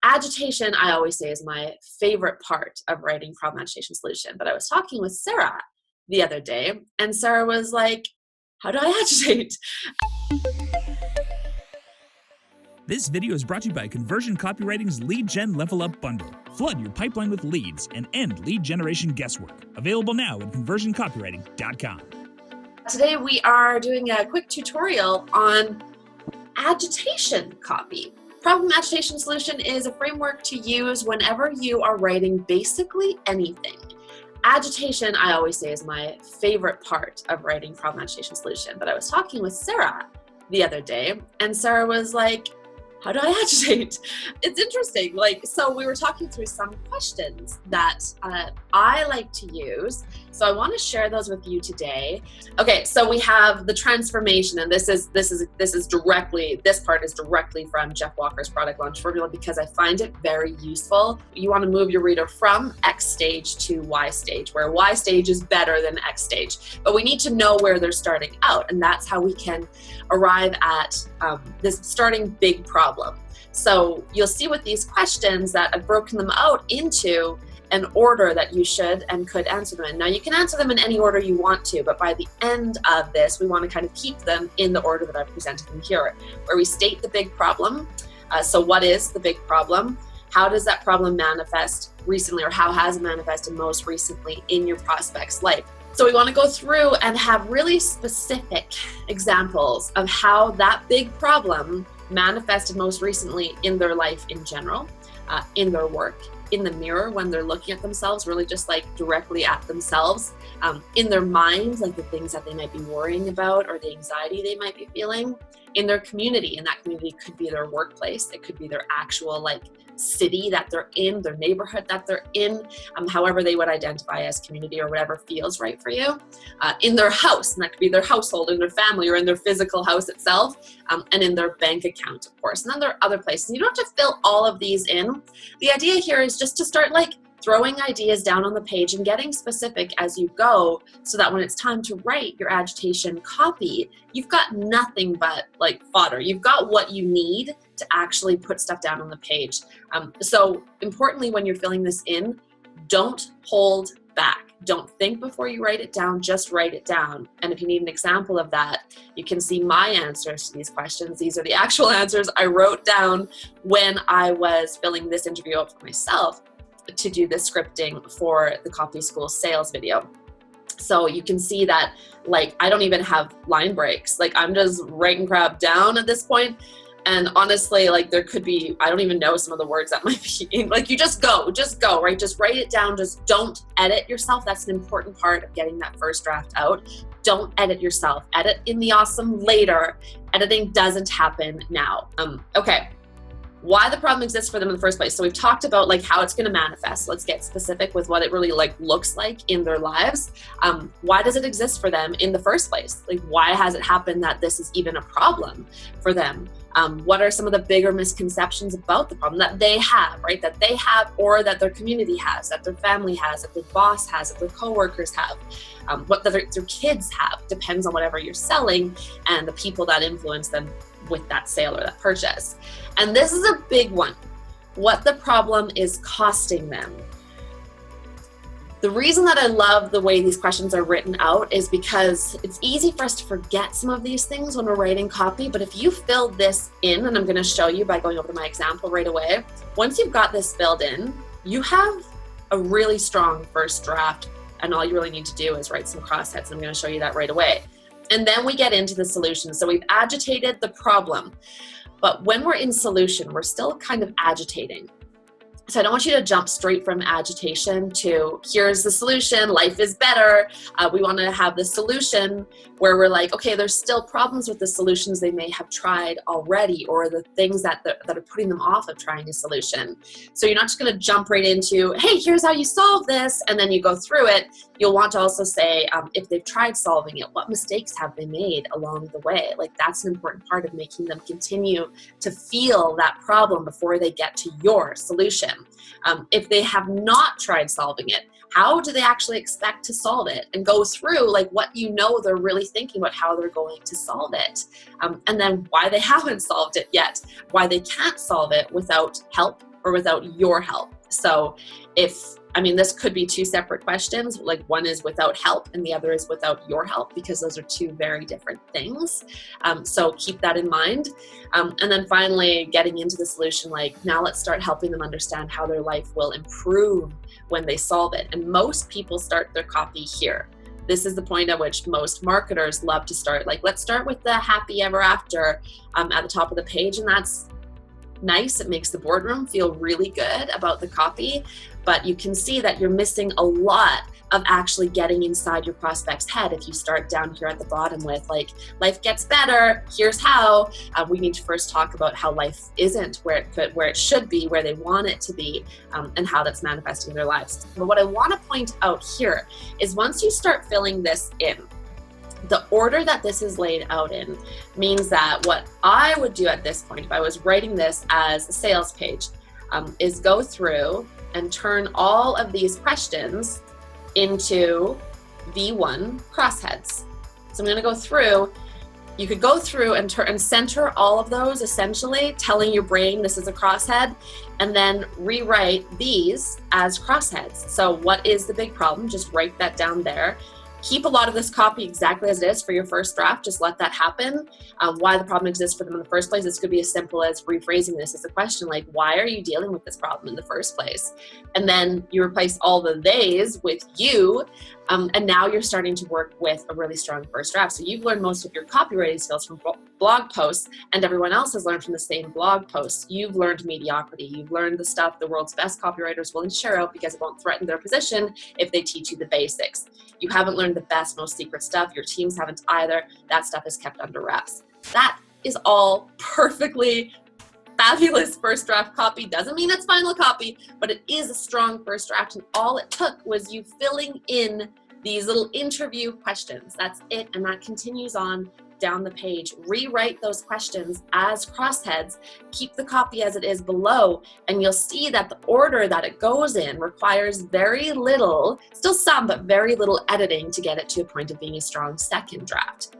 Agitation, I always say, is my favorite part of writing problem agitation solution. But I was talking with Sarah the other day, and Sarah was like, how do I agitate? This video is brought to you by Conversion Copywriting's Lead Gen Level Up Bundle. Flood your pipeline with leads and end lead generation guesswork. Available now at conversioncopywriting.com. Today we are doing a quick tutorial on agitation copy. Problem agitation solution is a framework to use whenever you are writing basically anything. Agitation, I always say, is my favorite part of writing problem agitation solution. But I was talking with Sarah the other day, and Sarah was like, how do I agitate? It's interesting. So we were talking through some questions that I like to use. So I want to share those with you today. Okay, so we have the transformation, and this part is directly from Jeff Walker's product launch formula because I find it very useful. You want to move your reader from X stage to Y stage, where Y stage is better than X stage. But we need to know where they're starting out, and that's how we can arrive at this starting big problem. So you'll see with these questions that I've broken them out into an order that you should and could answer them in. Now you can answer them in any order you want to, but by the end of this, we want to kind of keep them in the order that I've presented them here, where we state the big problem. So what is the big problem? How does that problem manifest recently, or how has it manifested most recently in your prospect's life? So we want to go through and have really specific examples of how that big problem manifested most recently in their life in general, in their work, in the mirror when they're looking at themselves, really just like directly at themselves, in their minds, like the things that they might be worrying about or the anxiety they might be feeling, in their community, and that community could be their workplace, it could be their actual city that they're in, their neighborhood that they're in, however they would identify as community or whatever feels right for you, in their house, and that could be their household, in their family, or in their physical house itself, and in their bank account, of course. And then there are other places. You don't have to fill all of these in. The idea here is just to start throwing ideas down on the page and getting specific as you go, so that when it's time to write your agitation copy, you've got nothing but fodder. You've got what you need to actually put stuff down on the page. So importantly, when you're filling this in, don't hold back. Don't think before you write it down, just write it down. And if you need an example of that, you can see my answers to these questions. These are the actual answers I wrote down when I was filling this interview out for myself to do the scripting for the Copy School sales video. So you can see that I don't even have line breaks. I'm just writing crap down at this point. And honestly, there could be, I don't even know some of the words that might be in, you just go, right? Just write it down. Just don't edit yourself. That's an important part of getting that first draft out. Don't edit yourself. Edit in the awesome later. Editing doesn't happen now. Okay. Why the problem exists for them in the first place. So we've talked about how it's going to manifest. Let's get specific with what it really looks like in their lives. Why does it exist for them in the first place? Why has it happened that this is even a problem for them? What are some of the bigger misconceptions about the problem that they have, right? That they have, or that their community has, that their family has, that their boss has, that their coworkers have, what their kids have. Depends on whatever you're selling and the people that influence them with that sale or that purchase. And this is a big one. What the problem is costing them. The reason that I love the way these questions are written out is because it's easy for us to forget some of these things when we're writing copy. But if you fill this in, and I'm going to show you by going over to my example right away, once you've got this filled in, you have a really strong first draft, and all you really need to do is write some crossheads, and I'm going to show you that right away. And then we get into the solution. So we've agitated the problem, but when we're in solution, we're still kind of agitating. So I don't want you to jump straight from agitation to here's the solution, life is better. We want to have the solution where we're okay, there's still problems with the solutions they may have tried already, or the things that are putting them off of trying a solution. So you're not just going to jump right into, hey, here's how you solve this, and then you go through it. You'll want to also say, if they've tried solving it, what mistakes have they made along the way? That's an important part of making them continue to feel that problem before they get to your solution. If they have not tried solving it, how do they actually expect to solve it? And go through what they're really thinking about how they're going to solve it. And then why they haven't solved it yet, why they can't solve it without help or without your help. So this could be two separate questions, like one is without help and the other is without your help, because those are two very different things. So keep that in mind. And then finally, getting into the solution, like now let's start helping them understand how their life will improve when they solve it. And most people start their copy here. This is the point at which most marketers love to start. Like, let's start with the happy ever after at the top of the page. And that's nice. It makes the boardroom feel really good about the copy, but you can see that you're missing a lot of actually getting inside your prospect's head if you start down here at the bottom with like, life gets better, here's how. We need to first talk about how life isn't where it should be, where they want it to be, and how that's manifesting in their lives. But what I want to point out here is once you start filling this in, the order that this is laid out in means that what I would do at this point, if I was writing this as a sales page, is go through and turn all of these questions into V1 crossheads. So I'm going to go through. You could go through and center all of those, essentially telling your brain this is a crosshead, and then rewrite these as crossheads. So what is the big problem? Just write that down there. Keep a lot of this copy exactly as it is for your first draft. Just let that happen. Why the problem exists for them in the first place. This could be as simple as rephrasing this as a question like, why are you dealing with this problem in the first place? And then you replace all the theys with you. And now you're starting to work with a really strong first draft. So you've learned most of your copywriting skills from blog posts, and everyone else has learned from the same blog posts. You've learned mediocrity. You've learned the stuff the world's best copywriters will share out because it won't threaten their position if they teach you the basics. You haven't learned the best, most secret stuff. Your teams haven't either. That stuff is kept under wraps. That is all perfectly fabulous first draft copy. Doesn't mean it's final copy, but it is a strong first draft, and all it took was you filling in these little interview questions. That's it, and that continues on down the page. Rewrite those questions as crossheads, keep the copy as it is below, and you'll see that the order that it goes in requires very little, still some, but very little editing to get it to a point of being a strong second draft.